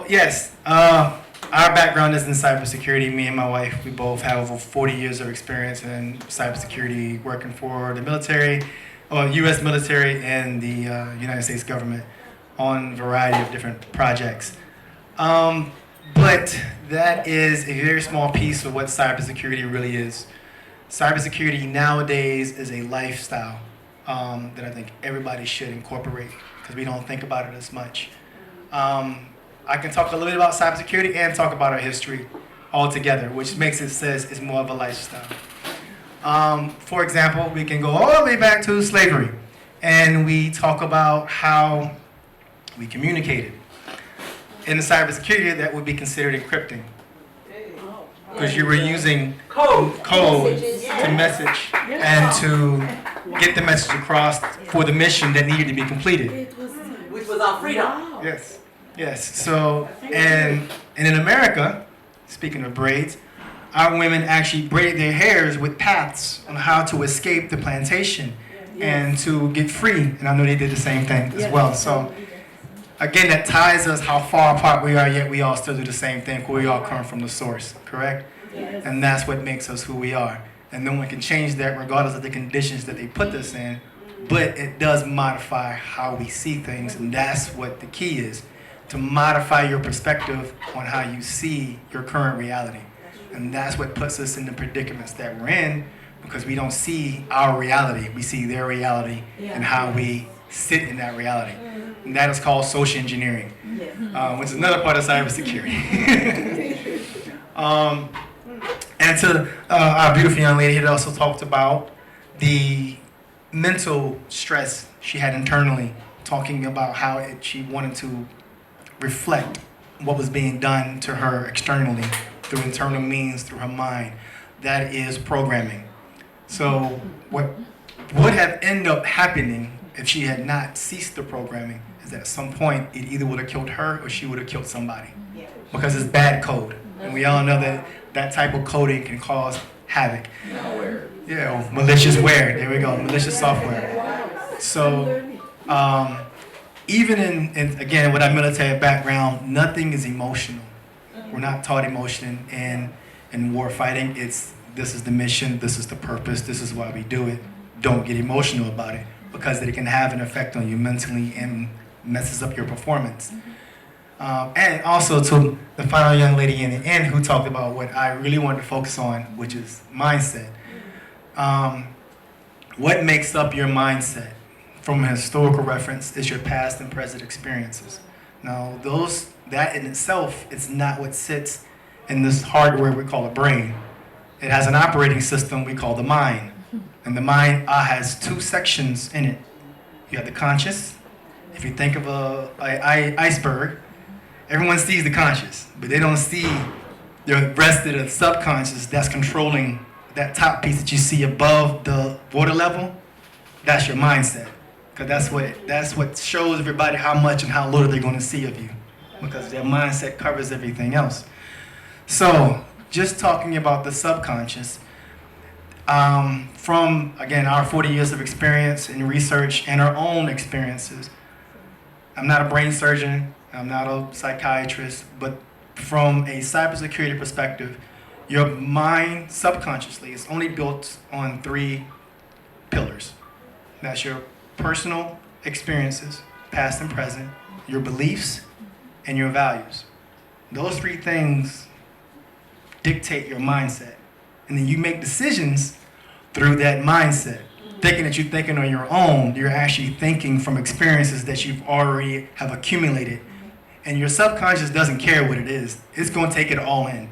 yes, our background is in cybersecurity. Me and my wife, we both have over 40 years of experience in cybersecurity, working for the military, or U.S. military and the United States government on a variety of different projects. But that is a very small piece of what cybersecurity really is. Cybersecurity nowadays is a lifestyle that I think everybody should incorporate because we don't think about it as much. I can talk a little bit about cybersecurity and talk about our history all together, which makes it says it's more of a lifestyle. For example, we can go all the way back to slavery, and we talk about how we communicated. In the cybersecurity, that would be considered encrypting, because you were using code to message and to get the message across for the mission that needed to be completed. Which was our freedom. Yes, yes. So, and in America, speaking of braids, our women actually braid their hairs with paths on how to escape the plantation and to get free. And I know they did the same thing as well. So, again, that ties us how far apart we are, yet we all still do the same thing, where we all come from the source, correct? Yes. And that's what makes us who we are. And no one can change that regardless of the conditions that they put us in, but it does modify how we see things, and that's what the key is, to modify your perspective on how you see your current reality. And that's what puts us in the predicaments that we're in, because we don't see our reality, we see their reality and how we sit in that reality. And that is called social engineering, which is another part of cybersecurity. And to our beautiful young lady, it also talked about the mental stress she had internally, talking about how she wanted to reflect what was being done to her externally through internal means, through her mind. That is programming. So what would have ended up happening if she had not ceased the programming is that at some point it either would have killed her or she would have killed somebody, because it's bad code. And we all know that that type of coding can cause havoc. Yeah, malicious ware. There we go, malicious software. So even in again, with our military background, nothing is emotional. We're not taught emotion in war fighting. It's this is the mission, this is the purpose, this is why we do it. Don't get emotional about it, because it can have an effect on you mentally and messes up your performance. And also to the final young lady in the end who talked about what I really wanted to focus on, which is mindset. What makes up your mindset from a historical reference is your past and present experiences. Now, that in itself is not what sits in this hardware we call a brain. It has an operating system we call the mind. And the mind has two sections in it. You have the conscious. If you think of a iceberg, everyone sees the conscious, but they don't see the rest of the subconscious that's controlling that top piece that you see above the water level. That's your mindset, because that's what shows everybody how much and how little they're going to see of you, because their mindset covers everything else. So, just talking about the subconscious, from again our 40 years of experience in research and our own experiences. I'm not a brain surgeon. I'm not a psychiatrist, but from a cybersecurity perspective, your mind subconsciously is only built on 3 pillars. That's your personal experiences, past and present, your beliefs, and your values. Those 3 things dictate your mindset. And then you make decisions through that mindset. Thinking that you're thinking on your own, you're actually thinking from experiences that you've already have accumulated. And your subconscious doesn't care what it is. It's going to take it all in.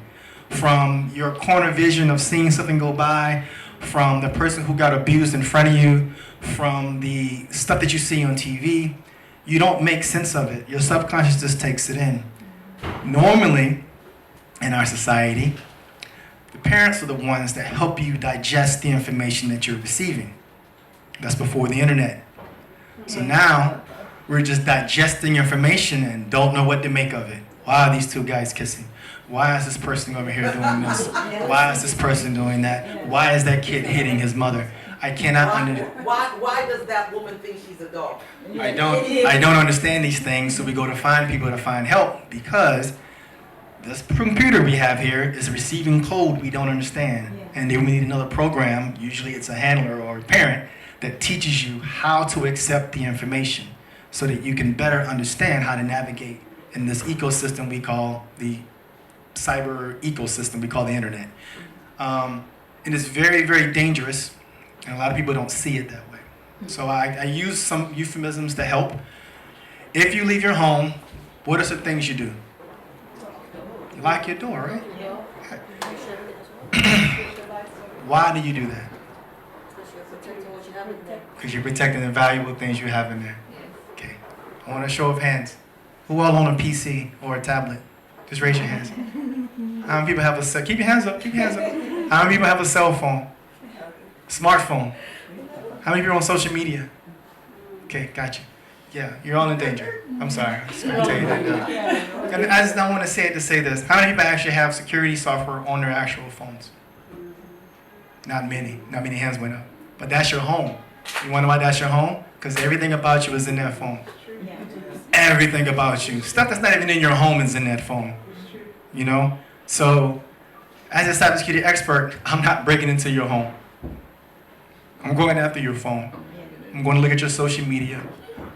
From your corner vision of seeing something go by, from the person who got abused in front of you, from the stuff that you see on TV, you don't make sense of it. Your subconscious just takes it in. Normally, in our society, the parents are the ones that help you digest the information that you're receiving. That's before the internet. So now, we're just digesting information and don't know what to make of it. Why are these 2 guys kissing? Why is this person over here doing this? Why is this person doing that? Why is that kid hitting his mother? I cannot Why does that woman think she's a dog? I don't understand these things, so we go to find people to find help because this computer we have here is receiving code we don't understand. And then we need another program, usually it's a handler or a parent, that teaches you how to accept the information so that you can better understand how to navigate in this ecosystem we call the cyber ecosystem we call the internet. And it's very, very dangerous, and a lot of people don't see it that way. So I use some euphemisms to help. If you leave your home, what are some things you do? You lock your door, right? Why do you do that? Because you're protecting the valuable things you have in there. Okay. I want a show of hands. Who all own a PC or a tablet? Just raise your hands. How many people have a keep your hands up, keep your hands up. How many people have a cell phone? Smartphone? How many people are on social media? Okay, gotcha. Yeah, you're all in danger. I'm sorry. I'm just going to tell you that now. And I just don't want to say it to say this. How many people actually have security software on their actual phones? Not many. Not many hands went up. But that's your home. You wonder why that's your home? Because everything about you is in that phone. Everything about you. Stuff that's not even in your home is in that phone. You know? So, as a cybersecurity expert, I'm not breaking into your home. I'm going after your phone. I'm going to look at your social media.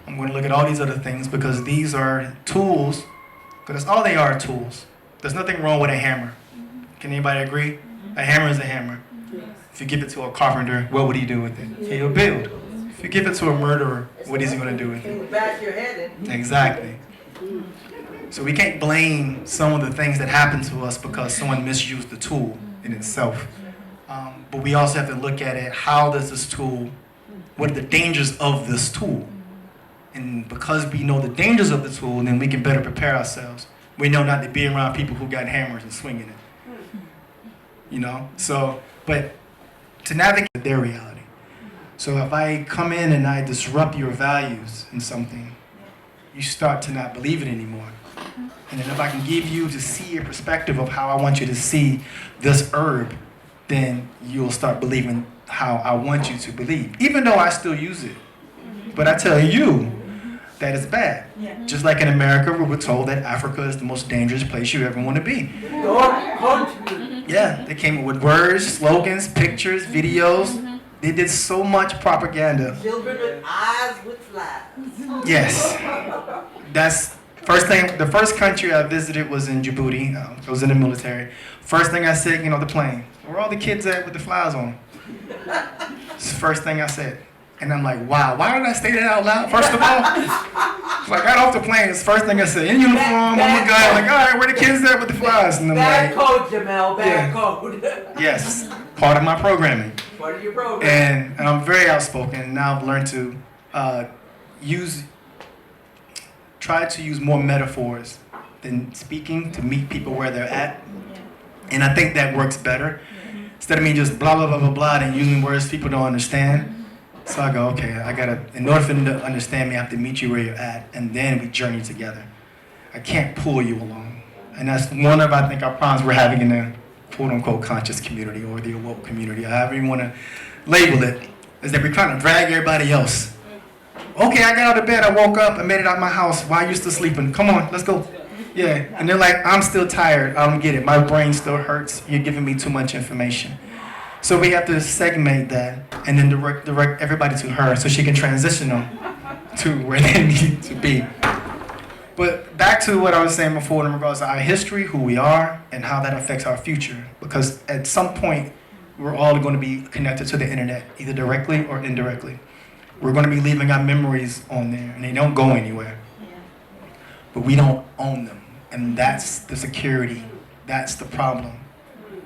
I'm going to look at all these other things because these are tools, because that's all they are, tools. There's nothing wrong with a hammer. Can anybody agree? A hammer is a hammer. If you give it to a carpenter, what would he do with it? He'll build. If you give it to a murderer, what is he going to do with it? Bash your head in. Exactly. So we can't blame some of the things that happen to us because someone misused the tool in itself. But we also have to look at it, how does this tool, what are the dangers of this tool? And because we know the dangers of the tool, then we can better prepare ourselves. We know not to be around people who got hammers and swinging it. You know? So, but to navigate their reality. So if I come in and I disrupt your values in something, you start to not believe it anymore. And then if I can give you to see a perspective of how I want you to see this herb, then you'll start believing how I want you to believe, even though I still use it. But I tell you that it's bad. Just like in America, we were told that Africa is the most dangerous place you ever want to be. Yeah, they came up with words, slogans, pictures, videos. They did so much propaganda. Children with eyes with flies. Yes. That's first thing. The first country I visited was in Djibouti. I was in the military. First thing I said, the plane. Where are all the kids at with the flies on? It's the first thing I said. And I'm like, wow, why did I say that out loud, first of all? So I got off the plane, it's the first thing I said, in uniform, I'm a guy, like, all right, where the kids at with the flies? And I'm bad like, code, Jamel, bad code. Yes, part of my programming. Part of your program. And I'm very outspoken, and now I've learned to try to use more metaphors than speaking to meet people where they're at. And I think that works better. Instead of me just blah, blah, blah, blah, blah, and using words people don't understand. So I go, okay, in order for them to understand me, I have to meet you where you're at, and then we journey together. I can't pull you along. And that's one of, I think, our problems we're having in the quote-unquote conscious community or the awoke community, however you want to label it, is that we're trying to drag everybody else. Okay, I got out of bed, I woke up, I made it out of my house. Why are you still sleeping? Come on, let's go. Yeah, and they're like, I'm still tired, I don't get it. My brain still hurts, you're giving me too much information. So we have to segment that and then direct everybody to her so she can transition them to where they need to be. But back to what I was saying before in regards to our history, who we are, and how that affects our future. Because at some point, we're all going to be connected to the internet, either directly or indirectly. We're going to be leaving our memories on there, and they don't go anywhere. But we don't own them. And that's the security. That's the problem.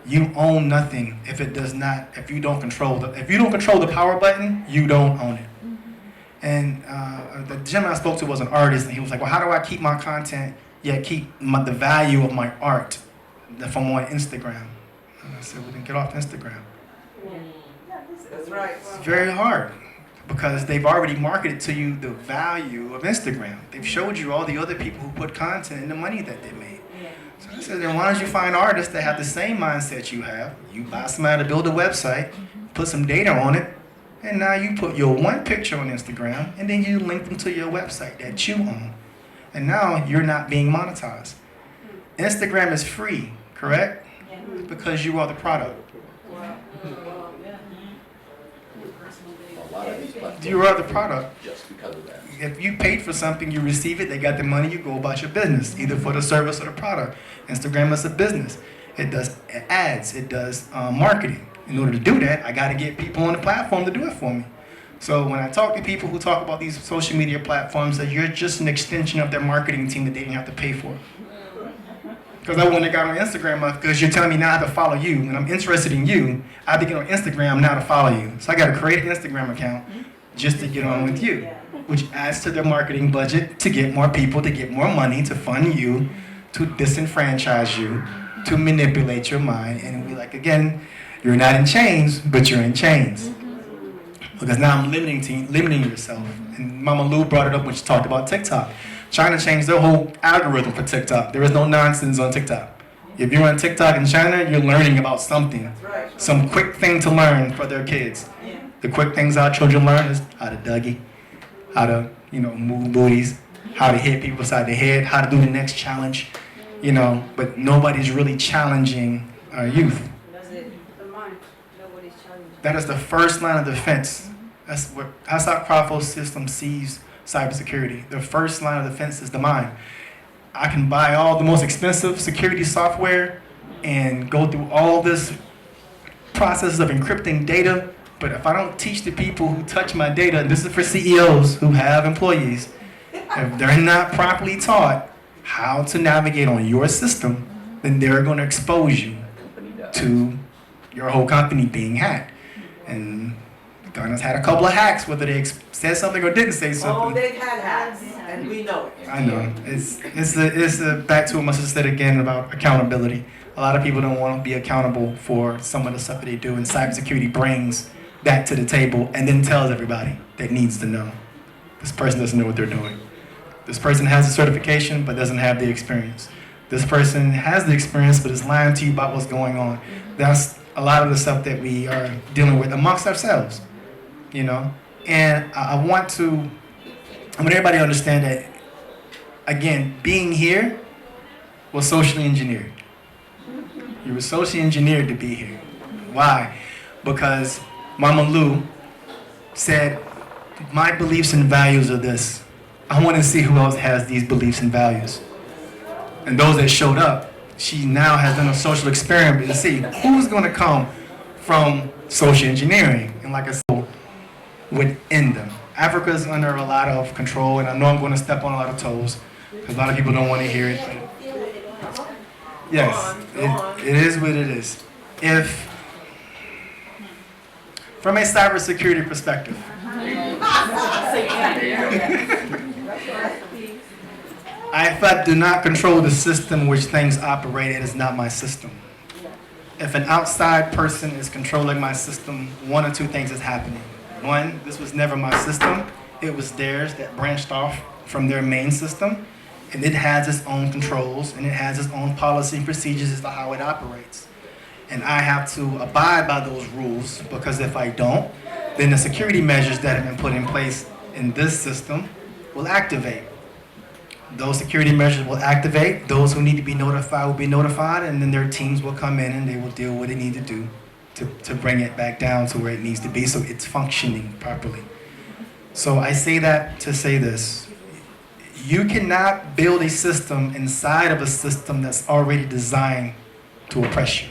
You own nothing if you don't control the power button, you don't own it. And the gentleman I spoke to was an artist, and he was like, well, how do I keep my content, yet keep the value of my art if I'm on Instagram? And I said, well, then get off Instagram. That's right. It's very hard, because they've already marketed to you the value of Instagram. They've showed you all the other people who put content and the money that they made. So I said, then why don't you find artists that have the same mindset you have? You buy somebody to build a website, put some data on it, And now you put your one picture on Instagram, and then you link them to your website that you own. And now you're not being monetized. Instagram is free, correct? Because you are the product. You are the product. Just because of that. If you paid for something, you receive it, they got the money, you go about your business, either for the service or the product. Instagram is a business. It does ads, it does marketing. In order to do that, I got to get people on the platform to do it for me. So when I talk to people who talk about these social media platforms, that you're just an extension of their marketing team that they didn't have to pay for. Because I wouldn't have got on Instagram because you're telling me now how to follow you, and I'm interested in you. I have to get on Instagram now to follow you. So I got to create an Instagram account just to get on with you, which adds to their marketing budget to get more people, to get more money, to fund you, to disenfranchise you, to manipulate your mind. And we like, again, you're not in chains, but you're in chains. Because now I'm limiting yourself. And Mama Lou brought it up when she talked about TikTok. China changed their whole algorithm for TikTok. There is no nonsense on TikTok. If you're on TikTok in China, you're learning about something. Some quick thing to learn for their kids. The quick things our children learn is how to Dougie, how to, move booties, how to hit people beside the head, how to do the next challenge, but nobody's really challenging our youth. That is the first line of defense. That's how Crawford's system sees cybersecurity. The first line of defense is the mind. I can buy all the most expensive security software and go through all this process of encrypting data, but if I don't teach the people who touch my data, and this is for CEOs who have employees, if they're not properly taught how to navigate on your system, then they're going to expose you to your whole company being hacked. And Donna's had a couple of hacks, whether they said something or didn't say something. Oh, they've had hacks, and we know it. I know. It's back to what my sister said again about accountability. A lot of people don't want to be accountable for some of the stuff that they do, and cybersecurity brings that to the table and then tells everybody that needs to know. This person doesn't know what they're doing. This person has the certification but doesn't have the experience. This person has the experience but is lying to you about what's going on. That's a lot of the stuff that we are dealing with amongst ourselves, And I want everybody to understand that, again, being here was socially engineered. You were socially engineered to be here. Why? Because Mama Lou said, my beliefs and values are this. I want to see who else has these beliefs and values. And those that showed up, she now has done a social experiment to see who's going to come from social engineering. And like I said, within them. Africa's under a lot of control, and I know I'm going to step on a lot of toes, because a lot of people don't want to hear it. But yes, it is what it is. From a cybersecurity perspective, if I do not control the system which things operate, it is not my system. If an outside person is controlling my system, one or two things is happening. One, this was never my system. It was theirs that branched off from their main system, and it has its own controls, and it has its own policy and procedures as to how it operates. And I have to abide by those rules, because if I don't, then the security measures that have been put in place in this system will activate. Those security measures will activate. Those who need to be notified will be notified, and then their teams will come in and they will deal with what they need to do to bring it back down to where it needs to be so it's functioning properly. So I say that to say this. You cannot build a system inside of a system that's already designed to oppress you.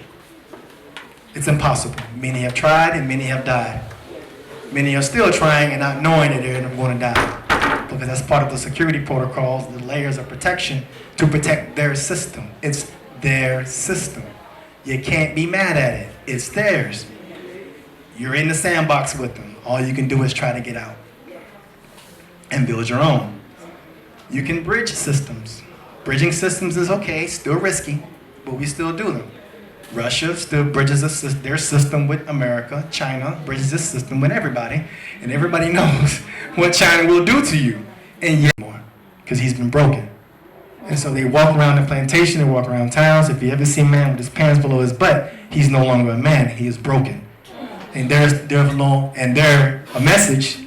It's impossible. Many have tried and many have died. Many are still trying and not knowing that they're going to die, because that's part of the security protocols, the layers of protection to protect their system. It's their system. You can't be mad at it. It's theirs. You're in the sandbox with them. All you can do is try to get out and build your own. You can bridge systems. Bridging systems is okay, still risky, but we still do them. Russia still bridges their system with America. China bridges this system with everybody. And everybody knows what China will do to you. And yet more, because he's been broken. And so they walk around the plantation, they walk around towns. If you ever see a man with his pants below his butt, he's no longer a man, he is broken. and they're a message,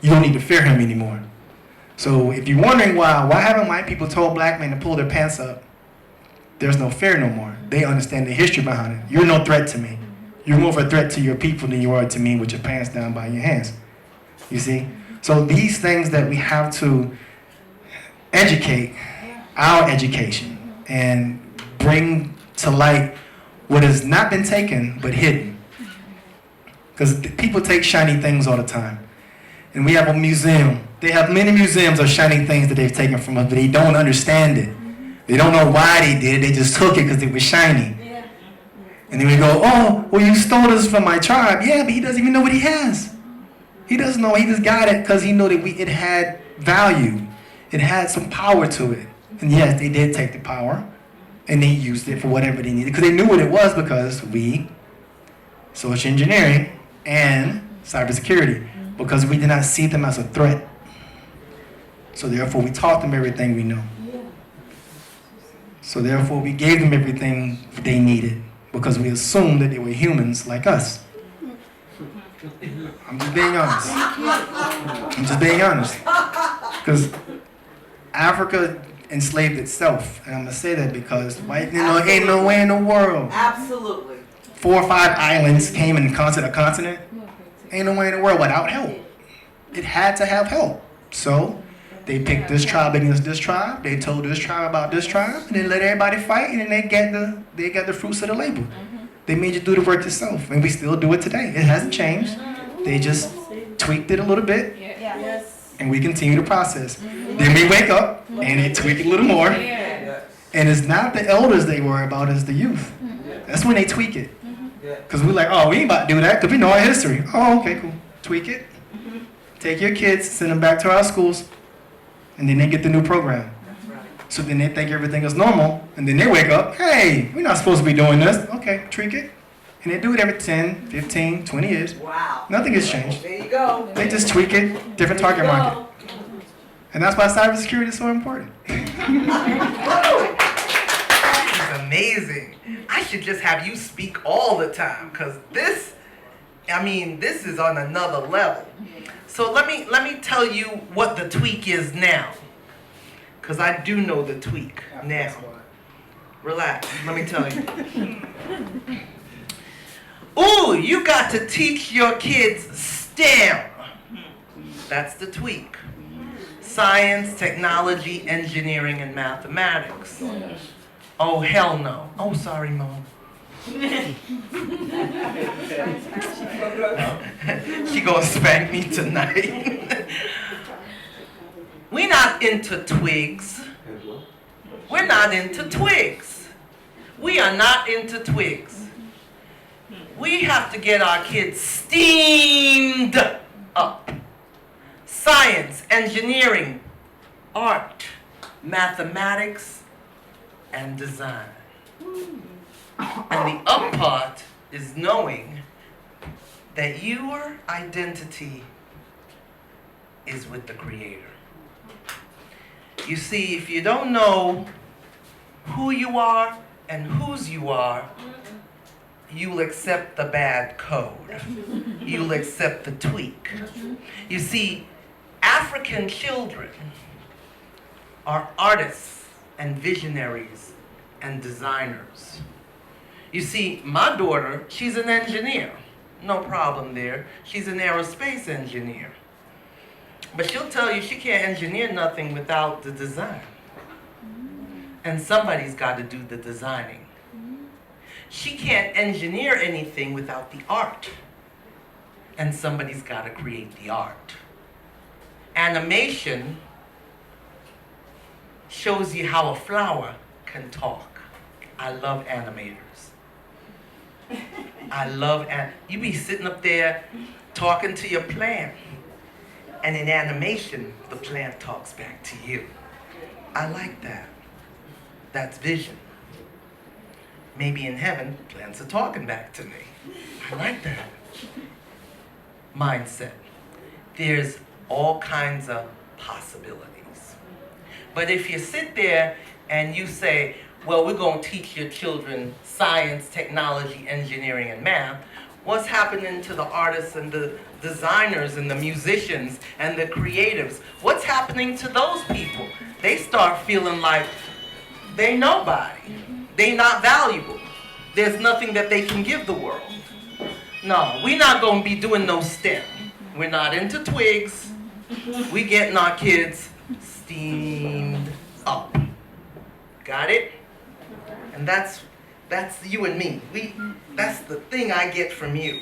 you don't need to fear him anymore. So if you're wondering why haven't white people told black men to pull their pants up, there's no fear no more. They understand the history behind it. You're no threat to me. You're more of a threat to your people than you are to me with your pants down by your hands. You see? So these things that we have to educate, our education, and bring to light what has not been taken but hidden. Because people take shiny things all the time. And we have a museum. They have many museums of shiny things that they've taken from us, but they don't understand it. They don't know why they did it. They just took it because it was shiny. Yeah. And then we go, oh, well, you stole this from my tribe. Yeah, but he doesn't even know what he has. He doesn't know. He just got it because he knew that it had value. It had some power to it. And yes, they did take the power, and they used it for whatever they needed because they knew what it was, because we, social engineering and cybersecurity, because we did not see them as a threat. So therefore, we taught them everything we know. So therefore, we gave them everything they needed, because we assumed that they were humans like us. I'm just being honest. I'm just being honest. Because Africa enslaved itself. And I'm going to say that because ain't no way in the world. Absolutely. 4 or 5 islands came and conquered a continent. Ain't no way in the world without help. It had to have help. So they picked this tribe against this tribe. They told this tribe about this tribe, and then let everybody fight, and then they got the fruits of the labor. They made you do the work yourself, and we still do it today. It hasn't changed. They just tweaked it a little bit, Yes. and we continue the process. Then we wake up, and they tweak it a little more, and it's not the elders they worry about, it's the youth. That's when they tweak it. Because we're like, oh, we ain't about to do that, because we know our history. Oh, okay, cool. Tweak it. Take your kids, send them back to our schools, and then they get the new program. So then they think everything is normal, and then they wake up, hey, we're not supposed to be doing this. Okay, tweak it. And they do it every 10, 15, 20 years. Wow. Nothing has changed. There you go. They just tweak it, different target market. And that's why cybersecurity is so important. This is amazing. I should just have you speak all the time, because this is on another level. So let me tell you what the tweak is now, because I do know the tweak now. Relax, let me tell you. Ooh, you got to teach your kids STEM. That's the tweak. Science, technology, engineering, and mathematics. Oh, hell no. Oh, sorry, Mom. She gonna spank me tonight. We're not into twigs. We're not into twigs. We are not into twigs. We have to get our kids steamed up. Science, engineering, art, mathematics, and design. And the up part is knowing that your identity is with the Creator. You see, if you don't know who you are and whose you are, you'll accept the bad code. You'll accept the tweak. You see, African children are artists and visionaries and designers. You see, my daughter, she's an engineer. No problem there. She's an aerospace engineer. But she'll tell you she can't engineer nothing without the design. And somebody's got to do the designing. She can't engineer anything without the art. And somebody's got to create the art. Animation shows you how a flower can talk. I love animators. You be sitting up there talking to your plant, and in animation, the plant talks back to you. I like that. That's vision. Maybe in heaven, plants are talking back to me. I like that. Mindset. There's all kinds of possibilities. But if you sit there and you say, well, we're going to teach your children science, technology, engineering, and math, What's happening to the artists and the designers and the musicians and the creatives? What's happening to those people? They start feeling like they nobody. They not valuable. There's nothing that they can give the world. No, we're not going to be doing no STEM. We're not into twigs. We getting our kids steamed up. Got it? And that's you and me. That's the thing I get from you.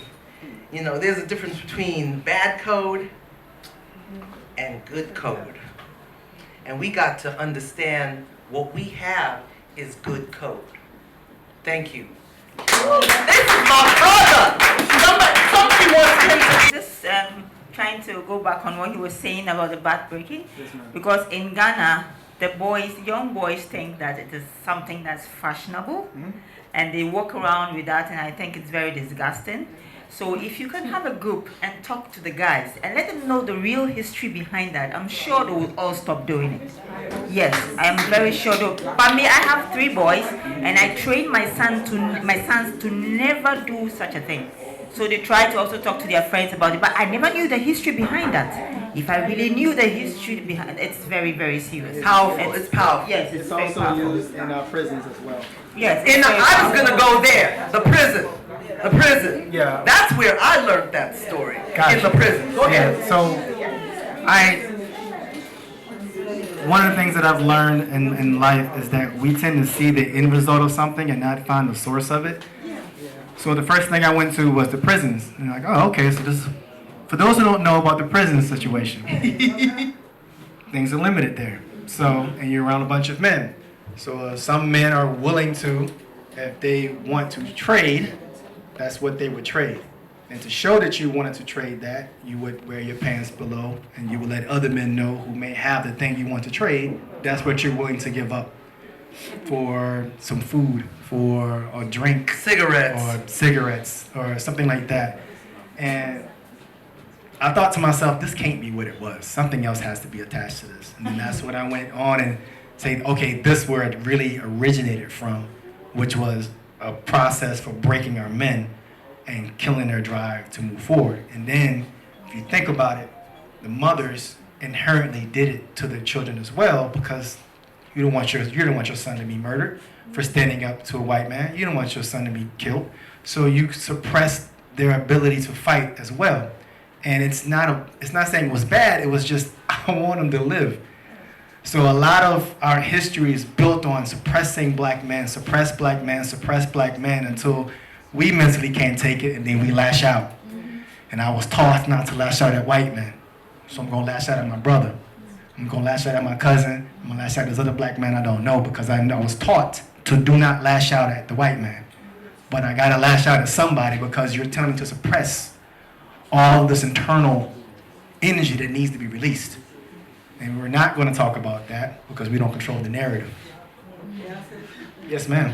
You know, there's a difference between bad code and good code. And we got to understand what we have is good code. Thank you. This is my brother. Somebody wants him to be. Just trying to go back on what he was saying about the back breaking, because in Ghana, young boys think that it is something that's fashionable, and they walk around with that, and I think it's very disgusting. So if you can have a group and talk to the guys and let them know the real history behind that, I'm sure they will all stop doing it. Yes, I am very sure. But me, I have 3 boys, and I train my sons to never do such a thing. So they try to also talk to their friends about it, but I never knew the history behind that. If I really knew the history behind it, it's very, very serious. Powerful. It's powerful. Yes, It's very also powerful. used in our prisons as well. Yes, I was gonna go there. The prison. The prison. Yeah. That's where I learned that story. Gotcha. In the prison. Go ahead. Yeah, so one of the things that I've learned in life is that we tend to see the end result of something and not find the source of it. So the first thing I went to was the prisons. And like, oh, okay, so this, for those who don't know about the prison situation, things are limited there. So, and you're around a bunch of men. So some men are willing to, if they want to trade, that's what they would trade. And to show that you wanted to trade that, you would wear your pants below and you would let other men know who may have the thing you want to trade, that's what you're willing to give up for some food, for a drink, cigarettes, or something like that. And I thought to myself, this can't be what it was. Something else has to be attached to this. And then that's when I went on and said, okay, this is where it really originated from, which was a process for breaking our men and killing their drive to move forward. And then, if you think about it, the mothers inherently did it to their children as well, because you don't want your son to be murdered for standing up to a white man. You don't want your son to be killed. So you suppress their ability to fight as well. And it's not saying it was bad, it was just, I want them to live. So a lot of our history is built on suppressing black men, suppress black men until we mentally can't take it and then we lash out. And I was taught not to lash out at white men. So I'm gonna lash out at my brother. I'm gonna lash out at my cousin. I'm gonna lash out at this other black man I don't know, because I was taught to do not lash out at the white man. But I gotta lash out at somebody because you're telling me to suppress all this internal energy that needs to be released. And we're not gonna talk about that because we don't control the narrative. Yes, ma'am.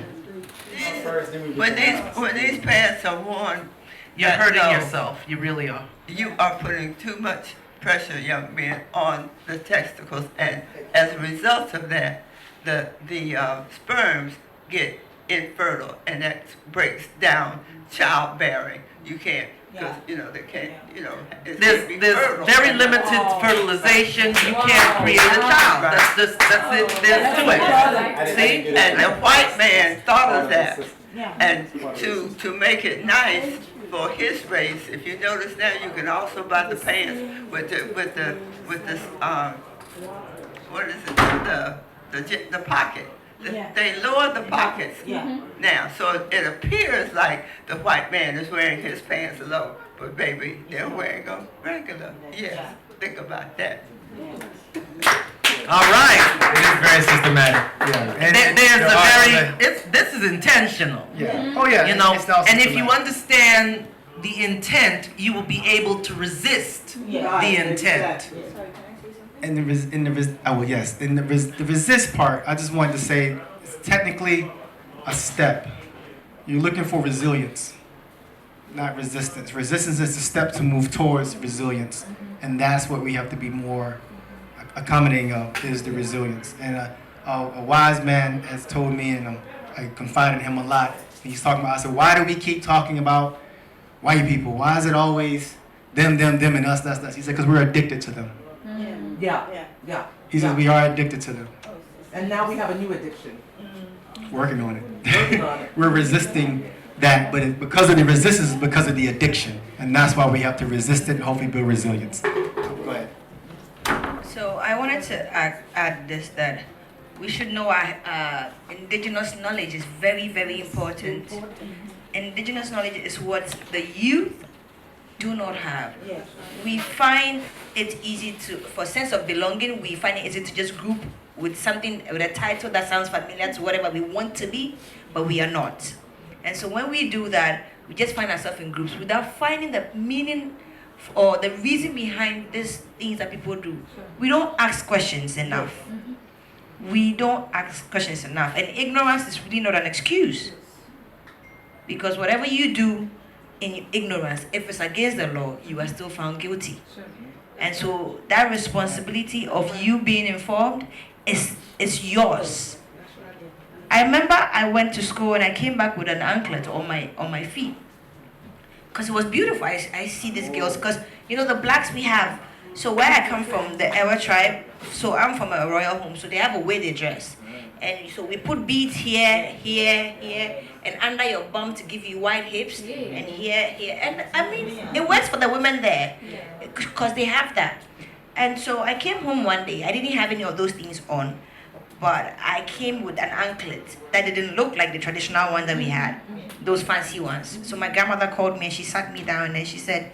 When these pants are worn, You're hurting yourself. You really are. you are putting too much pressure, young men, on the testicles, and as a result of that, the sperms get infertile, and that breaks down childbearing. You can't, because they can't, it can't be There's fertile. very limited fertilization. You can't create a child. That's it. There's to it. See? And the white man thought of that, and to make it nice for his race. If you notice now, you can also buy the pants with this what is it, the pocket. They lower the pockets now, so it appears like the white man is wearing his pants low, but baby, they're wearing them regular. Yes, think about that. All right. It is very systematic. Yeah. And This is intentional. yeah. Oh yeah. You know, it's also and if you systematic. understand the intent, you will be able to resist the intent. And the resist part, I just wanted to say, it's technically a step. You're looking for resilience, not resistance. Resistance is the step to move towards resilience, and that's what we have to be more accommodating of, is the resilience. And a wise man has told me, and I confided in him a lot. He's talking about, I said, why do we keep talking about white people, why is it always them, and us, us? He said, because we're addicted to them. Yeah. He says we are addicted to them. And now we have a new addiction. Working on Working it. on it. We're resisting that, but because of the resistance, it's because of the addiction. And that's why we have to resist it and hopefully build resilience. Go ahead. So I wanted to add this, that we should know our indigenous knowledge is very, very important. Indigenous knowledge is what the youth do not have. We find it easy to, for sense of belonging, we find it easy to just group with something, with a title that sounds familiar to whatever we want to be, but we are not. And so when we do that, we just find ourselves in groups without finding the meaning or the reason behind these things that people do. We don't ask questions enough. We don't ask questions enough. And ignorance is really not an excuse. Because whatever you do in ignorance, if it's against the law, you are still found guilty. And so that responsibility of you being informed is yours. I remember I went to school and I came back with an anklet on my feet. Because it was beautiful. I see these girls, because you know the blacks we have. So where I come from, the Ewa tribe, so I'm from a royal home, so they have a way they dress. And so we put beads here, and under your bum to give you wide hips, and here. And I mean, it works for the women there, because they have that. And so I came home one day, I didn't have any of those things on, but I came with an anklet that didn't look like the traditional one that we had, those fancy ones. So my grandmother called me and she sat me down and she said,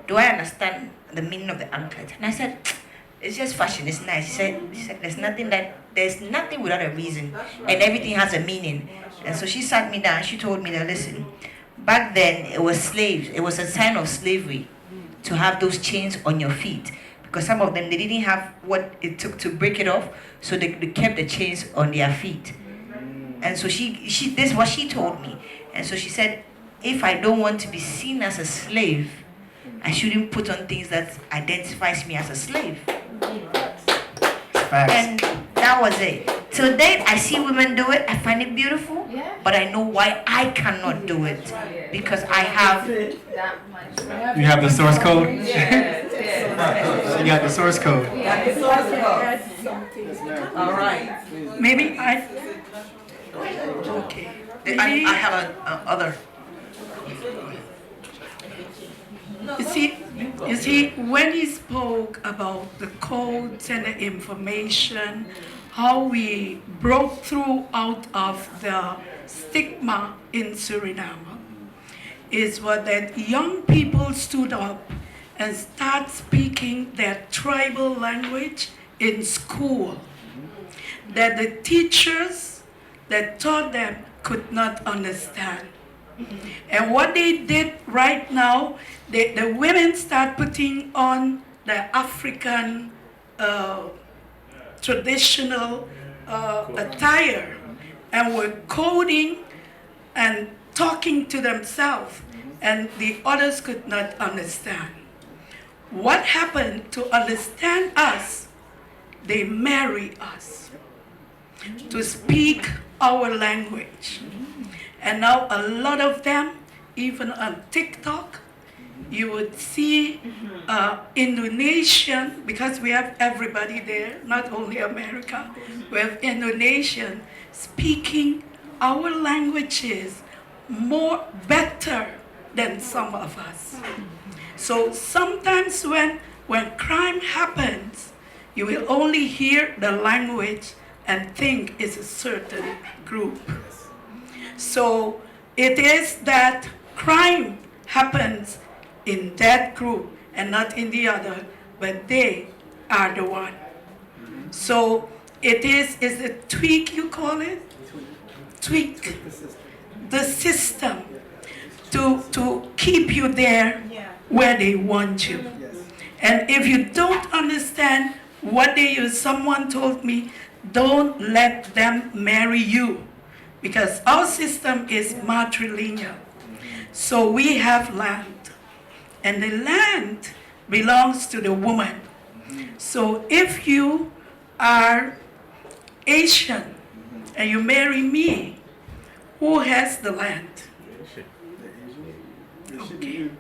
do I understand the meaning of the anklet? And I said, it's just fashion, it's nice. She said there's nothing without a reason, and everything has a meaning. And so she sat me down, she told me that, listen, back then it was slaves, it was a sign of slavery to have those chains on your feet. Because some of them, they didn't have what it took to break it off, so they kept the chains on their feet. And so this is what she told me. And so she said, if I don't want to be seen as a slave, I shouldn't put on things that identifies me as a slave. Facts. And that was it. Till date, I see women do it, I find it beautiful, but I know why I cannot do it. Because I have... You have the source code? You got the source code. All right. Maybe okay. I have other. You see, when he spoke about the codes and the information, how we broke through out of the stigma in Suriname, is what that young people stood up and start speaking their tribal language in school, that the teachers that taught them could not understand. And what they did right now, the women start putting on the African traditional attire, and were coding and talking to themselves, and the others could not understand. What happened to understand us? They marry us to speak our language. And now a lot of them, even on TikTok, you would see Indonesian, because we have everybody there, not only America, we have Indonesian speaking our languages better than some of us. So sometimes when crime happens, you will only hear the language and think it's a certain group. So it is that crime happens in that group and not in the other, but they are the one. So it is a tweak, you call it? Tweak the system to keep you there where they want you. And if you don't understand what they use, someone told me, don't let them marry you, because our system is matrilineal. So we have land, and the land belongs to the woman. So if you are Asian and you marry me, who has the land? Okay.